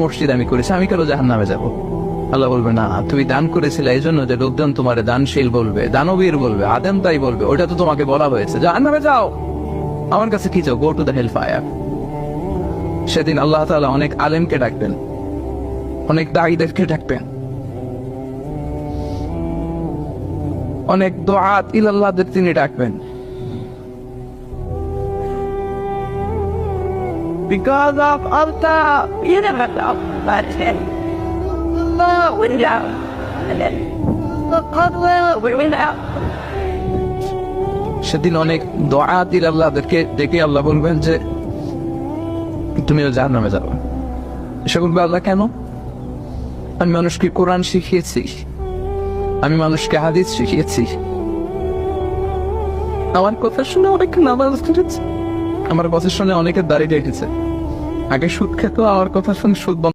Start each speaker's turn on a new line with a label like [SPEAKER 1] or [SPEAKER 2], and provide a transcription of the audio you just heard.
[SPEAKER 1] মসজিদ আমি করেছি, আমি কেন জাহান্নামে যাব? আল্লাহ বলবে, না, তুমি দান করেছিলে এই জন্য যে লোকজন তোমার দানশীল বলবে, দানবীর বলবে, আদম তাই বলবে, ওটা তো তোমাকে বলা হয়েছে, জাহান্নামে যাও, আমার কাছে কি চাও? Go to the hell fire. সেদিন আল্লাহ তাআলা অনেক আলেমকে ডাকবেন, অনেক দাঈদেরকে ডাকবেন, অনেক দুআত ইলাল্লাহদের তিনি ডাকবেন।
[SPEAKER 2] Because of Allah, you never know. But then, Allah will out. And then, Allah will out.
[SPEAKER 1] সেদিন অনেক দুআত ইলাল্লাহদেরকে ডেকে আল্লাহ বলবেন যে তুমিও জাহান্নামে যাবে। সে বলবে, আল্লাহ কেন? আমি মানুষকে কোরআন শিখিয়েছি, আমি মানুষকে হাদিস শিখিয়েছি, আমার কথা শুনে অনেক নামাজ পড়েছে, আমার কথা শুনে অনেকের দাড়ি রেখেছে, আগে সুদ খেত, আমার কথা শুনে সুদ বন্ধ